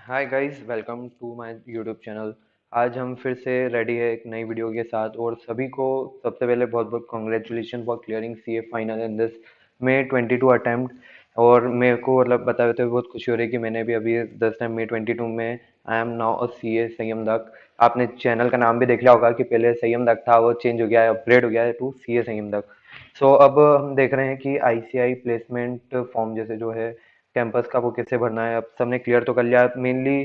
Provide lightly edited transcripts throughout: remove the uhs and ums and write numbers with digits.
Hi guys, welcome to my YouTube channel. आज हम फिर से रेडी है एक नई वीडियो के साथ। और सभी को सबसे पहले बहुत बहुत congratulation for clearing CA final in this may 22 attempt. और मेरे को मतलब बताते हुए बहुत खुशी हो रही है कि मैंने भी अभी 10 टाइम मे 22 में I am now a CA संयम दत्त। आपने चैनल का नाम भी देख लिया होगा कि पहले संयम दत्त था, वो चेंज हो गया है, अपग्रेड हो गया है टू सीए संयम दत्त। सो अब हम देख रहे हैं कि आईसीआई प्लेसमेंट फॉर्म जैसे जो है कैंपस का वो कैसे भरना है। अब सबने क्लियर तो कर लिया। मेनली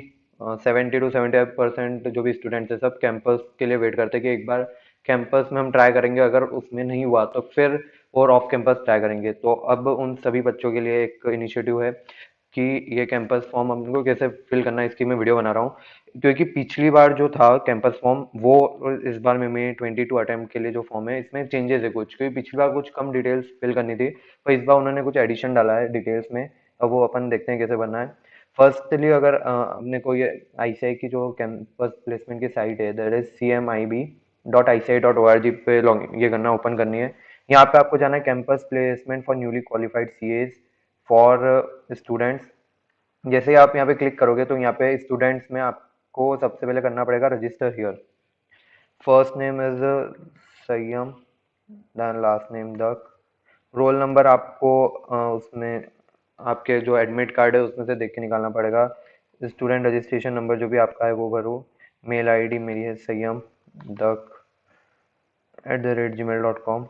70 to 75% जो भी स्टूडेंट्स है सब कैंपस के लिए वेट करते हैं कि एक बार कैंपस में हम ट्राई करेंगे, अगर उसमें नहीं हुआ तो फिर और ऑफ कैंपस ट्राई करेंगे। तो अब उन सभी बच्चों के लिए एक इनिशिएटिव है कि ये कैंपस फॉर्म हमको कैसे फिल करना है, इसकी मैं वीडियो बना रहा हूँ। क्योंकि पिछली बार जो था कैंपस फॉर्म वो इस बार में मे 22 अटेम्प्ट के लिए जो फॉर्म है इसमें चेंजेस है कुछ, क्योंकि पिछली बार कुछ कम डिटेल्स फिल करनी थी, पर इस बार उन्होंने कुछ एडिशन डाला है डिटेल्स में। अब वो अपन देखते हैं कैसे बनना है। फर्स्टली अगर अपने को ये आईसीआई की जो कैंपस प्लेसमेंट की साइट है दैट इज cmib.ici.org पे लॉग ये करना, ओपन करनी है। यहाँ पे आपको जाना है campus placement for newly qualified CEOs for students. जैसे ही आप यहाँ पे क्लिक करोगे तो यहाँ पे स्टूडेंट्स में आपको सबसे पहले करना पड़ेगा register here. First name is Sayyam, then last name Dak. Roll number आपको उसमें आपके जो एडमिट कार्ड है उसमें से देख के निकालना पड़ेगा। स्टूडेंट रजिस्ट्रेशन नंबर जो भी आपका है वो भरो। मेल आईडी मेरी है सय्यम दक @gmail.com।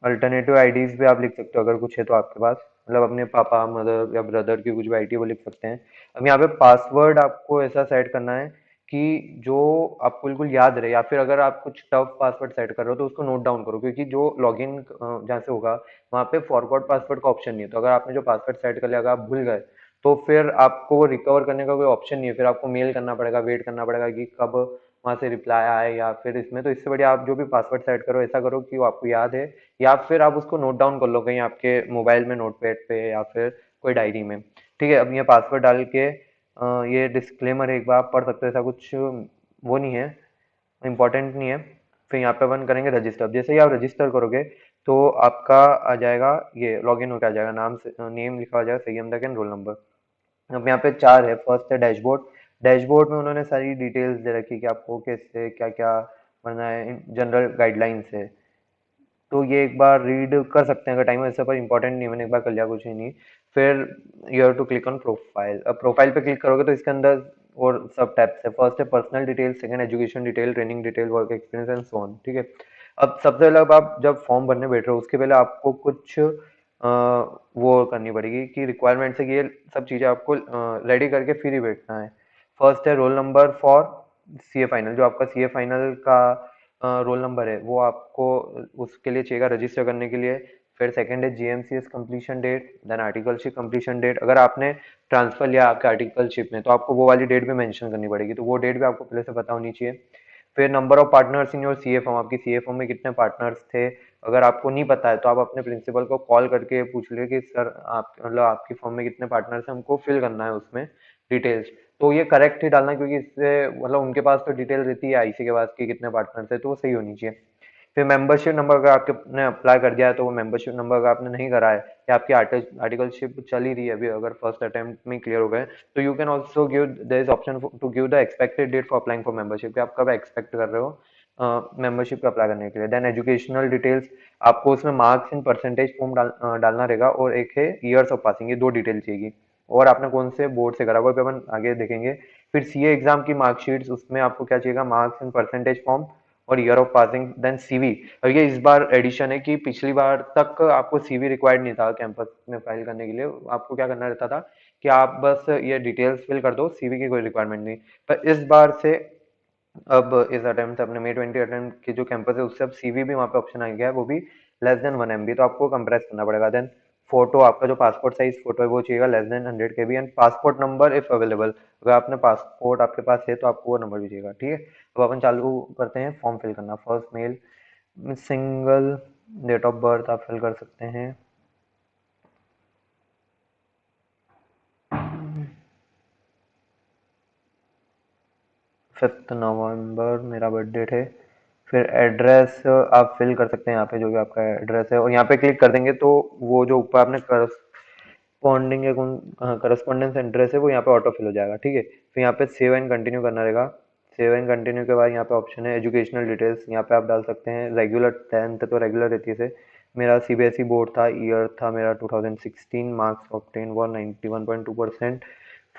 अल्टरनेटिव आईडीज भी आप लिख सकते हो अगर कुछ है तो आपके पास, मतलब अपने पापा मदर या ब्रदर की कुछ भी आईडी वो लिख सकते हैं। अब यहाँ पे पासवर्ड आपको ऐसा सेट करना है कि जो आपको बिल्कुल याद रहे, या फिर अगर आप कुछ टफ पासवर्ड सेट कर रहे हो तो उसको नोट डाउन करो, क्योंकि जो लॉगिन जहाँ से होगा वहाँ पे फॉरगॉट पासवर्ड का ऑप्शन नहीं है। तो अगर आपने जो पासवर्ड सेट कर लिया अगर आप भूल गए तो फिर आपको वो रिकवर करने का कोई ऑप्शन नहीं है, फिर आपको मेल करना पड़ेगा, वेट करना पड़ेगा कि कब वहां से रिप्लाई आए या फिर इसमें। तो इससे बढ़िया आप जो भी पासवर्ड सेट करो ऐसा करो कि वो आपको याद है, या फिर आप उसको नोट डाउन कर लो कहीं आपके मोबाइल में नोटपैड पे या फिर कोई डायरी में। ठीक है, अब ये पासवर्ड डाल के ये डिस्क्लेमर एक बार आप पढ़ सकते हो, ऐसा कुछ वो नहीं है, इम्पोर्टेंट नहीं है। फिर यहाँ पे अपन करेंगे रजिस्टर। जैसे ही आप रजिस्टर करोगे तो आपका आ जाएगा, ये लॉगिन होकर आ जाएगा, नाम से नेम लिखा हो जाएगा सही तक एंड रोल नंबर। अब यहाँ पे चार है। फर्स्ट है डैशबोर्ड। डैशबोर्ड में उन्होंने सारी डिटेल्स दे रखी कि आपको कैसे क्या क्या करना है, जनरल गाइडलाइंस है। तो ये एक बार रीड कर सकते हैं अगर टाइम है, इससे पर इंपॉर्टेंट नहीं है, मैंने एक बार कर लिया, कुछ ही नहीं। फिर you have to click on profile. अब प्रोफाइल पे क्लिक करोगे तो इसके अंदर और सब टैब्स है। फर्स्ट है personal detail, second education detail, training detail, work experience and so on. ठीक है, अब सबसे पहले अब आप जब फॉर्म भरने बैठ रहे हो उसके पहले आपको कुछ वो करनी पड़ेगी कि रिक्वायरमेंट है कि ये सब चीज़ें आपको रेडी करके फिर ही बैठना है। फर्स्ट है roll number for CA final, जो आपका सीए फाइनल का रोल नंबर है वो आपको उसके लिए चाहिएगा रजिस्टर करने के लिए। फिर सेकंड है GMCS completion date, then articleship completion date. अगर आपने ट्रांसफर लिया आपके आर्टिकलशिप में तो आपको वो वाली डेट भी मेंशन करनी पड़ेगी, तो वो डेट भी आपको पहले से पता होनी चाहिए। फिर number of partners in your CA form, आपकी सीए फॉर्म में कितने पार्टनर्स थे। अगर आपको नहीं पता है तो आप अपने प्रिंसिपल को कॉल करके पूछ ले कि सर आप मतलब आपकी फॉर्म में कितने पार्टनर्स हैं, हमको फिल करना है उसमें डिटेल्स। तो ये करेक्ट ही डालना, क्योंकि इससे मतलब उनके पास तो डिटेल रहती है आईसी के पास कि कितने पार्टनर्स है, तो वो सही होनी चाहिए। फिर मेंबरशिप नंबर, अगर आपने अप्लाई कर दिया है तो वो मेंबरशिप नंबर अगर आपने नहीं करा है या आपकी आर्टिकलशिप चल ही रही है अभी, अगर फर्स्ट अटेम्प्ट में क्लियर हो गए तो you can also give there is option to give the expected date for applying for membership, कि आप कब एक्सपेक्ट कर रहे हो मेंबरशिप का अप्लाई करने के लिए। देन एजुकेशनल डिटेल्स, आपको उसमें मार्क्स इन परसेंटेज फॉर्म डालना रहेगा, और एक है ईयर्स ऑफ पासिंग, ये दो डिटेल चाहिए। और आपने कौन से बोर्ड से करा वो भी अपन आगे देखेंगे। फिर सीए एग्जाम की मार्कशीट्स, उसमें आपको क्या चाहिएगा, मार्क्स इन परसेंटेज फॉर्म और year of passing, then CV. और ये इस बार एडिशन है कि पिछली बार तक आपको सीवी रिक्वायर्ड नहीं था कैंपस में फाइल करने के लिए, आपको क्या करना रहता था कि आप बस ये डिटेल्स फिल कर दो, सीवी की कोई रिक्वायरमेंट नहीं। पर इस बार से अब इस अटेम्प्ट से अपने मे 20 अटेम्प्ट की जो कैंपस है उससे अब सीवी भी वहाँ पे ऑप्शन आ गया है, वो भी लेस देन 1 MB, तो आपको कंप्रेस करना पड़ेगा। देन फोटो, आपका जो पासपोर्ट साइज फोटो है वो चाहिएगा less than 100 KB, and passport number if available, अगर आपने पासपोर्ट आपके पास है तो आपको वो नंबर भी चाहिएगा। ठीक है, अब अपन चालू करते हैं फॉर्म फिल करना। First male, single, date of birth आप फिल कर सकते हैं। 5 नवंबर मेरा बर्थ डेट है। फिर एड्रेस आप फिल कर सकते हैं यहाँ पे, जो भी आपका एड्रेस है, और यहाँ पे क्लिक कर देंगे तो वो जो ऊपर आपने करस्पॉन्डिंग है कौन, हाँ करस्पॉन्डेंस एड्रेस है वो यहाँ पे ऑटो फिल हो जाएगा, ठीक है। फिर यहाँ पे सेव एंड कंटिन्यू करना रहेगा। सेव एंड कंटिन्यू के बाद यहाँ पे ऑप्शन है एजुकेशनल डिटेल्स, यहाँ पे आप डाल सकते हैं रेगुलर, 10th तो रेगुलर रहती है से। मेरा सीबीएसई बोर्ड था, ईयर था मेरा 2016, marks obtain were 91.2%।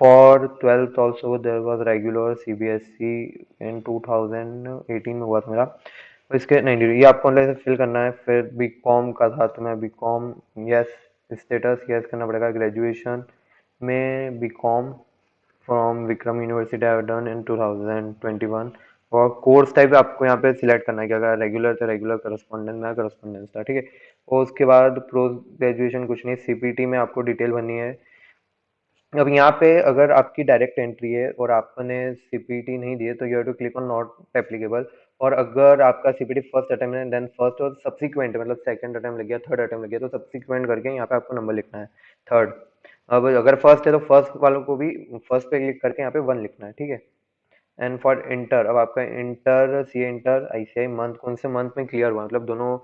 For 12th also there was regular CBSE in 2018 में हुआ था मेरा। और इसके नहीं, ये आपको ऑनलाइन से फिल करना है। फिर बी कॉम का था तो मैं B com, yes, status yes करना पड़ेगा। ग्रेजुएशन में B com from Vikram university I have done in 2021। और कोर्स टाइप आपको यहाँ पे सिलेक्ट करना है कि अगर रेगुलर तो रेगुलर, करस्पॉन्डेंस में करस्पॉन्डेंस था, ठीक है। और उसके बाद पोस्ट ग्रेजुएशन कुछ नहीं, सीपीटी में आपको डिटेल भरनी है। अब यहाँ पे अगर आपकी डायरेक्ट एंट्री है और आपने सीपीटी नहीं दिए तो you have to click on not applicable. और अगर आपका सीपीटी फर्स्ट अटेम्प्ट है देन फर्स्ट, और सब्सिक्वेंट मतलब सेकंड अटेम्प्ट लग गया, थर्ड अटेम्प्ट लग गया तो सब्सिक्वेंट करके यहाँ पे आपको नंबर लिखना है, थर्ड। अब अगर फर्स्ट है तो फर्स्ट वालों को भी फर्स्ट पे क्लिक करके यहाँ पे 1 लिखना है, ठीक है। एंड फॉर इंटर, अब आपका inter, C inter ICI month कौन से मंथ में क्लियर हुआ, मतलब दोनों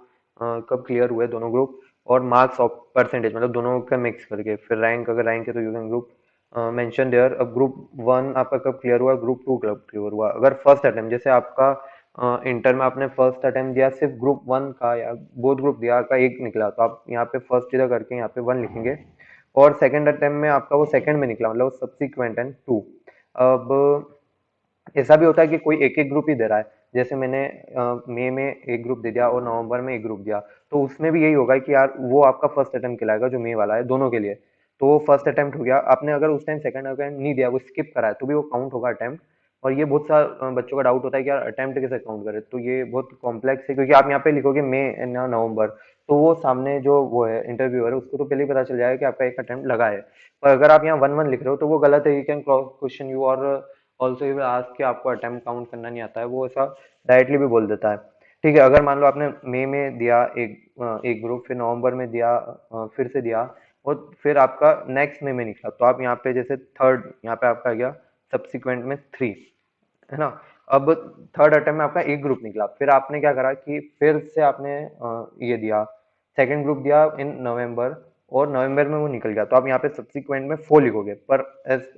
कब क्लियर हुए दोनों ग्रुप। और मार्क्स ऑफ परसेंटेज मतलब दोनों का मिक्स करके। फिर रैंक, अगर रैंक है तो you can group mention there. अब ग्रुप 1 आपका कब क्लियर हुआ, ग्रुप 2 कब क्लियर हुआ। अगर फर्स्ट अटेम्प्ट, जैसे आपका इंटर में आपने फर्स्ट अटेम्प्ट दिया सिर्फ ग्रुप 1 का या बोथ ग्रुप दिया का एक निकला तो आप यहाँ पे फर्स्ट इधर करके यहाँ पे 1 लिखेंगे। और सेकंड अटेम्प्ट में आपका वो सेकंड में निकला मतलब सब्सिक्वेंट एंड 2। अब ऐसा भी होता है कि कोई एक एक ग्रुप ही दे रहा है, जैसे मैंने मई में एक ग्रुप दे दिया और नवंबर में एक ग्रुप दिया, तो उसमें भी यही होगा कि यार वो आपका फर्स्ट अटेम्प्ट कहलाएगा जो मई वाला है दोनों के लिए। तो वो फर्स्ट अटेम्प्ट हो गया। आपने अगर उस टाइम सेकंड अटेम्प्ट नहीं दिया, वो स्किप करा है तो भी वो काउंट होगा अटेम्प्ट। और ये बहुत सा बच्चों का डाउट होता है कि यार अटेम्प्ट कैसे काउंट करे, तो ये बहुत कॉम्प्लेक्स है क्योंकि आप यहाँ पे लिखोगे मई या नवंबर, तो वो सामने जो वो है इंटरव्यूअर है उसको तो पहले ही पता चल जाएगा कि आपका एक अटेम्प्ट लगा है। पर अगर आप यहाँ 1-1 लिख रहे हो तो वो गलत है, you can cross question you. और ऑल्सो ये आस्क कि आपको अटेम्प्ट काउंट करना नहीं आता है, वो ऐसा डायरेक्टली भी बोल देता है, ठीक है। अगर मान लो आपने मई में दिया एक ग्रुप, फिर नवंबर में दिया, फिर से दिया, और फिर आपका नेक्स्ट मई में निकला तो आप यहाँ पे जैसे थर्ड, यहाँ पे आपका आ गया सब्सिक्वेंट में 3, है ना। अब थर्ड अटेम्प्ट में आपका एक ग्रुप निकला, फिर आपने क्या करा कि फिर से आपने ये दिया, सेकंड ग्रुप दिया इन नवंबर, और नवंबर में वो निकल गया तो आप यहाँ पे सब्सिक्वेंट में 4 लिखोगे। पर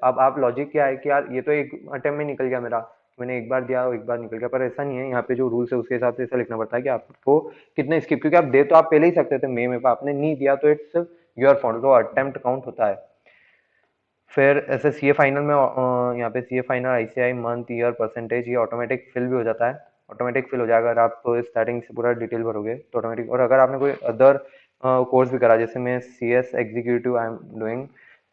अब आप लॉजिक क्या है कि यार ये तो एक अटेम्प्ट में निकल गया मेरा, मैंने एक बार दिया एक बार निकल गया, पर ऐसा नहीं है। यहाँ पे जो रूल्स है उसके हिसाब से ऐसा लिखना पड़ता है कि आपको कितने स्किप, क्योंकि आप दे तो आप पहले ही सकते थे मई में, पर आपने नहीं दिया तो इट्स योर फॉल्ट, तो अटेम्प्ट काउंट होता है। फिर ऐसे सीए फाइनल में यहाँ पे CA final ICI month year percentage ये ऑटोमेटिक फिल भी हो जाता है, ऑटोमेटिक फिल हो जाएगा अगर आप स्टार्टिंग से पूरा डिटेल भरोगे तो ऑटोमेटिक। और अगर आपने कोई अदर कोर्स भी करा, जैसे मैं C S executive I am doing,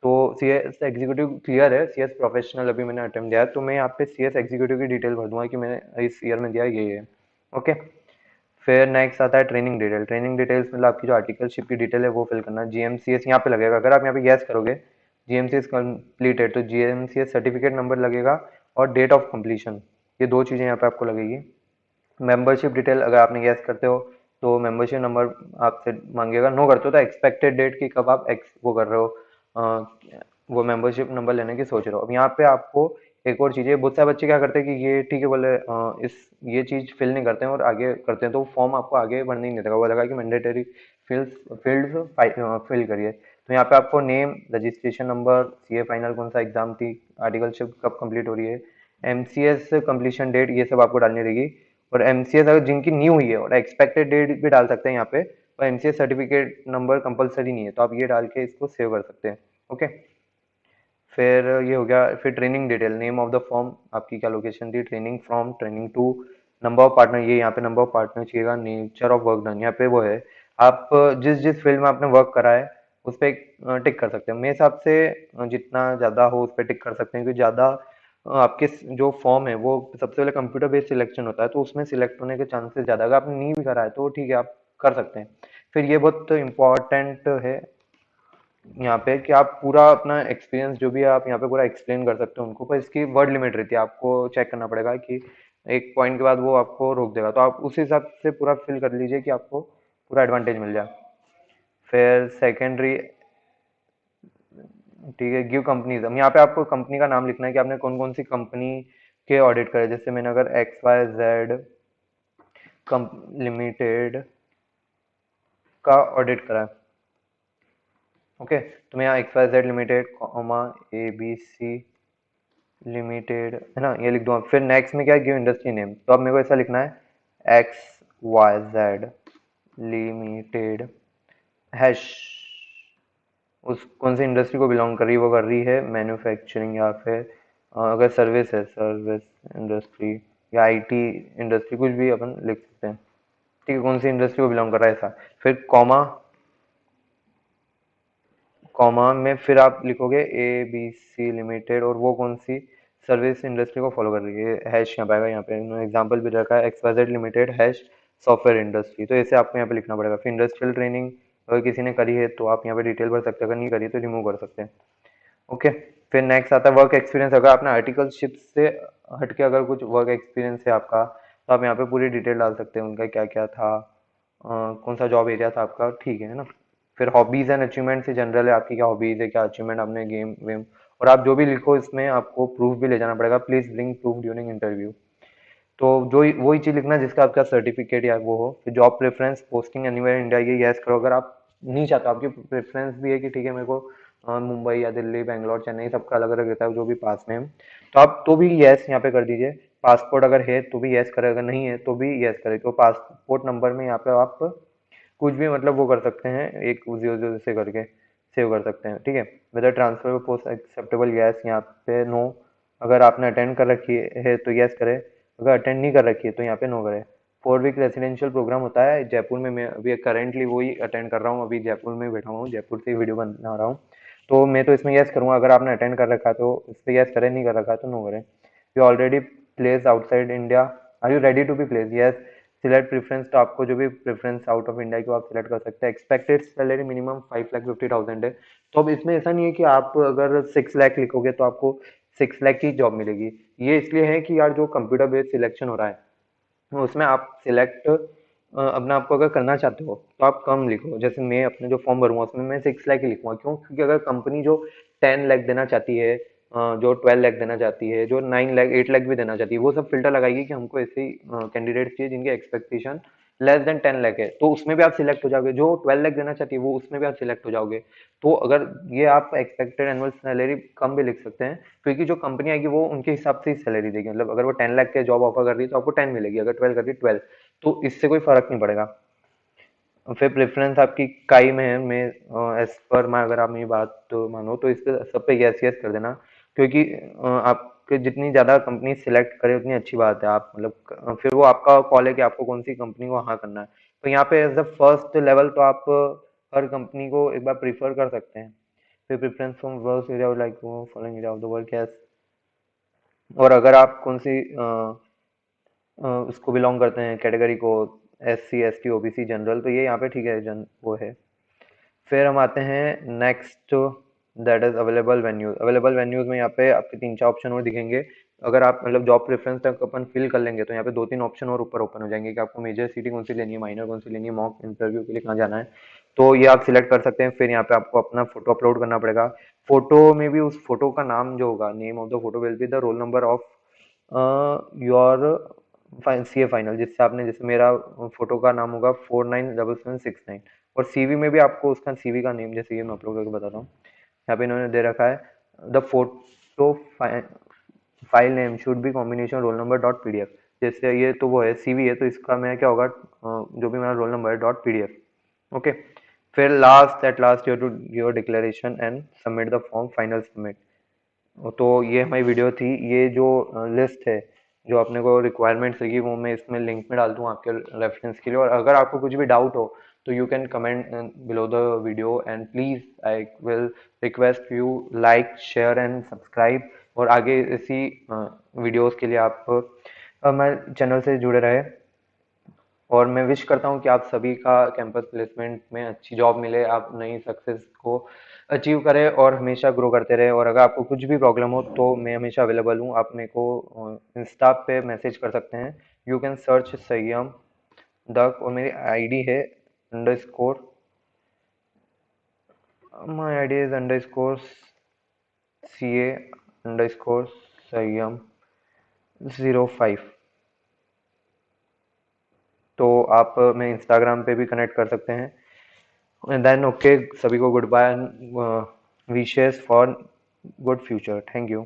तो सी एस एग्जीक्यूटिव क्लियर है, सी एस प्रोफेशनल अभी मैंने अटेम्प्ट दिया है, तो मैं यहाँ पे सी एस एग्जीक्यूटिव की डिटेल भर दूंगा कि मैंने इस ईयर में दिया ये है, ओके। फिर नेक्स्ट आता है ट्रेनिंग डिटेल। ट्रेनिंग डिटेल्स मतलब आपकी जो आर्टिकलशिप की डिटेल है वो फिल करना। जीएमसीएस यहाँ पे लगेगा, अगर आप यहाँ पे यस करोगे जीएमसीएस कंप्लीटेड तो जीएमसीएस सर्टिफिकेट नंबर लगेगा और डेट ऑफ कंप्लीशन, ये दो चीज़ें यहाँ पे आपको लगेगी। मेंबरशिप डिटेल अगर आपने यस करते हो तो मेंबरशिप नंबर आपसे मांगेगा, नो करते हो तो एक्सपेक्टेड डेट की कब आप एक्स वो कर रहे हो, वो मेंबरशिप नंबर लेने की सोच रहे हो। अब यहाँ पे आपको एक और चीज़ है, बहुत सारे बच्चे क्या करते हैं कि ये ठीक है बोले इस ये चीज़ फिल नहीं करते हैं और आगे करते हैं तो फॉर्म आपको आगे बढ़ने ही नहीं देगा, वो लगा कि मैंडेटरी फील्ड फिल करिए। तो यहाँ पे आपको name, registration number, CA final कौन सा एग्जाम थी, आर्टिकलशिप कब कंप्लीट हो रही है, एमसीएस कंप्लीशन डेट, ये सब आपको डालनी रहेगी। और एमसीएस अगर जिनकी न्यू हुई है और एक्सपेक्टेड डेट भी डाल सकते हैं यहाँ पे, और एमसीएस सर्टिफिकेट नंबर कंपलसरी नहीं है तो आप ये डाल के इसको सेव कर सकते हैं, ओके। फिर ये हो गया। फिर training detail, name of the form, आपकी क्या लोकेशन थी, training from, training to, number of partner, ये यहाँ पे नंबर ऑफ पार्टनर चाहिएगा, नेचर ऑफ वर्क डन, यहाँ पे वो है आप जिस जिस फील्ड में आपने वर्क करा है उस पर टिक कर सकते हैं। मेरे हिसाब से जितना ज़्यादा हो उस पर टिक कर सकते हैं, क्योंकि ज़्यादा आपके जो फॉर्म है वो सबसे पहले कंप्यूटर बेस्ड सिलेक्शन होता है तो उसमें सिलेक्ट होने के चांसेस ज़्यादा, अगर आपने नहीं भी करा है तो ठीक है आप कर सकते हैं। फिर ये बहुत इंपॉर्टेंट है यहाँ पे कि आप पूरा अपना एक्सपीरियंस जो भी है आप यहाँ पे पूरा एक्सप्लेन कर सकते हो उनको, पर इसकी वर्ड लिमिट रहती है, आपको चेक करना पड़ेगा कि एक पॉइंट के बाद वो आपको रोक देगा, तो आप उस हिसाब से पूरा फिल कर लीजिए कि आपको पूरा एडवांटेज मिल जाए। फिर सेकेंडरी, ठीक है, गिव कंपनीज, हम यहाँ पे आपको कंपनी का नाम लिखना है कि आपने कौन कौन सी कंपनी के ऑडिट करे, जैसे मैंने अगर XYZ लिमिटेड का ऑडिट करा है, ओके, तो मैं यहाँ XYZ limited comma ABC limited है ना, ये लिख दूंगा। फिर नेक्स्ट में क्या, गिव इंडस्ट्री नेम, तो अब मेरे को ऐसा लिखना है XYZ लिमिटेड हैश, उस कौन सी इंडस्ट्री को बिलोंग कर रही है, वो कर रही है मैन्युफैक्चरिंग, या फिर अगर सर्विस है सर्विस इंडस्ट्री, या आईटी इंडस्ट्री, कुछ भी अपन लिख सकते हैं। ठीक है, कौन सी इंडस्ट्री को बिलोंग कर रहा है ऐसा। फिर कॉमा, कॉमा में फिर आप लिखोगे ABC लिमिटेड, और वो कौन सी सर्विस इंडस्ट्री को फॉलो कर रही है, हैश यहाँ पाएगा। यहाँ पे इन्होंने एग्जांपल भी रखा है XYZ limited hash software industry, तो ऐसे आपको यहाँ पे लिखना पड़ेगा। फिर इंडस्ट्रियल ट्रेनिंग अगर किसी ने करी है तो आप यहाँ पे डिटेल भर सकते हैं, अगर नहीं करी तो रिमूव कर सकते हैं। ओके, फिर नेक्स्ट आता है वर्क एक्सपीरियंस। अगर आपने आर्टिकलशिप से हटके अगर कुछ वर्क एक्सपीरियंस है आपका, तो आप यहाँ पे पूरी डिटेल डाल सकते हैं, उनका क्या क्या था, कौन सा जॉब एरिया था आपका, ठीक है ना। फिर हॉबीज एंड अचीवमेंट से जनरल है, आपकी क्या हॉबीज है, क्या अचीवमेंट आपने गेम वेम, और आप जो भी लिखो इसमें आपको प्रूफ भी ले जाना पड़ेगा, please bring proof during interview. तो जो वही चीज लिखना जिसका आपका सर्टिफिकेट या वो हो। फिर job preference posting anywhere India, ये यस करो। अगर आप नहीं चाहते, आपकी प्रेफरेंस भी है कि ठीक है मेरे को मुंबई या दिल्ली बैंगलोर चेन्नई सबका अलग अलग रहता है, जो भी पास में है, तो आप तो भी यस यहाँ पे कर दीजिए। पासपोर्ट अगर है तो भी यस करें, अगर नहीं है तो भी यस करें। तो पासपोर्ट नंबर में यहाँ पे आप कुछ भी मतलब वो कर सकते हैं, एक 00 से करके सेव कर सकते हैं, ठीक है। Whether transfer post acceptable, yes यहाँ पे नो। अगर आपने अटेंड कर रखी है तो यस करें, अगर अटेंड नहीं कर रखी है तो यहाँ पे नो करें। 4 वीक रेसिडेंशियल प्रोग्राम होता है जयपुर में, मैं अभी करेंटली वही अटेंड कर रहा हूँ, अभी जयपुर में बैठा हुआ हूँ, जयपुर से वीडियो बना रहा हूँ। तो मैं तो इसमें यस करूँगा, अगर आपने अटेंड कर रखा है तो इस पर यस करें, नहीं कर रखा है तो नो करें। You already place outside India, are you ready to be place, yes. Select preference, तो आपको जो भी प्रेफरेंस आउट ऑफ इंडिया की आप सिलेक्ट कर सकते हैं। एक्सपेक्टेड सैलरी मिनिमम 5,50,000 है, तो अब इसमें ऐसा नहीं है कि आप अगर 6 लाख लिखोगे तो आपको 6 लाख की जॉब मिलेगी। ये इसलिए है कि यार जो कंप्यूटर बेस्ड सिलेक्शन हो रहा है, उसमें आप सिलेक्ट अपने आप को अगर करना चाहते हो तो आप कम लिखो। जैसे मैं अपने जो फॉर्म भरूंगा उसमें मैं 6 लाख ही लिखूंगा, क्यों, क्योंकि अगर कंपनी जो 10 लाख देना चाहती है, जो 12 लाख देना चाहती है, जो 9 लाख 8 लाख भी देना चाहती है, वो सब फिल्टर लगाएगी कि हमको ऐसे ही कैंडिडेट चाहिए जिनके एक्सपेक्टेशन लेस देन 10 लाख है, तो उसमें भी आप सिलेक्ट हो जाओगे। जो 12 लाख देना चाहती है वो उसमें भी आप सिलेक्ट हो जाओगे। तो अगर ये आप एक्सपेक्टेड एनुअल सैलरी कम भी लिख सकते हैं, क्योंकि जो कंपनी आएगी वो उनके हिसाब से ही सैलरी देगी। मतलब अगर वो 10 लाख के जॉब ऑफर कर रही है तो आपको 10 मिलेगी, अगर 12 कर रही है 12, तो इससे कोई फर्क नहीं पड़ेगा। फिर प्रेफरेंस आपकी काई में है, मैं एज पर मैं अगर आप मेरी बात तो मानो तो इस पे सब पे यस यस कर देना, क्योंकि आपके जितनी ज़्यादा कंपनी सिलेक्ट करे उतनी अच्छी बात है। आप मतलब फिर वो आपका कॉल है कि आपको कौन सी कंपनी को हाँ करना है। तो यहाँ पे एज द फर्स्ट लेवल तो आप हर कंपनी को एक बार प्रीफर कर सकते हैं। फिर preference from work area like following area of the work, yes. और अगर आप कौन सी उसको बिलोंग करते हैं कैटेगरी को, SC ST OBC जनरल, तो ये यहाँ पे ठीक है, जन वो है। फिर हम आते हैं next, that is available venues. Available venues में यहाँ पे आपके 3-4 ऑप्शन और दिखेंगे। अगर आप मतलब जॉब प्रेफरेंस तक अपन फिल कर लेंगे तो यहाँ पे 2-3 ऑप्शन और ऊपर ओपन हो जाएंगे कि आपको मेजर सिटी कौन सी लेनी है, माइनर कौन सी लेनी है, मॉक इंटरव्यू के लिए कहाँ जाना है, तो ये आप सिलेक्ट कर सकते हैं। फिर यहाँ पे आपको अपना फोटो अपलोड करना पड़ेगा। फोटो में भी उस फोटो का नाम जो होगा, name of the photo will be the roll number of your CA final, जिससे आपने, जैसे मेरा फोटो का नाम होगा 497769। और सीवी में भी आपको उसका सीवी का नेम, जैसे ये मैं अपलोड करके बताता हूँ, यहाँ पे इन्होंने दे रखा है the photo file name should be combination roll number dot PDF। जैसे ये तो वो है सीवी है, तो इसका मैं क्या होगा, जो भी मेरा रोल नंबर है डॉट PDF। ओके, फिर last at last your to your declaration and submit the form, final submit. तो ये हमारी वीडियो थी। ये जो लिस्ट है जो अपने को रिक्वायरमेंट्स रहेगी वो मैं इसमें लिंक में डाल दूँ आपके रेफरेंस के लिए। और अगर आपको कुछ भी डाउट हो तो you can comment below the video, and please I will request you like share and subscribe. और आगे इसी वीडियोस के लिए आप हमारे चैनल से जुड़े रहे। और मैं विश करता हूँ कि आप सभी का कैंपस प्लेसमेंट में अच्छी जॉब मिले, आप नई सक्सेस को अचीव करें और हमेशा ग्रो करते रहे। और अगर आपको कुछ भी प्रॉब्लम हो तो मैं हमेशा अवेलेबल हूँ, आप मेरे को इंस्टा पे मैसेज कर सकते हैं। यू कैन सर्च सय्यम दक, और मेरी आईडी है underscore, my ID is underscore CA underscore Sayyam 05। तो आप मैं इंस्टाग्राम पे भी कनेक्ट कर सकते हैं। एंड देन ओके, सभी को good bye and wishes for good future. Thank you.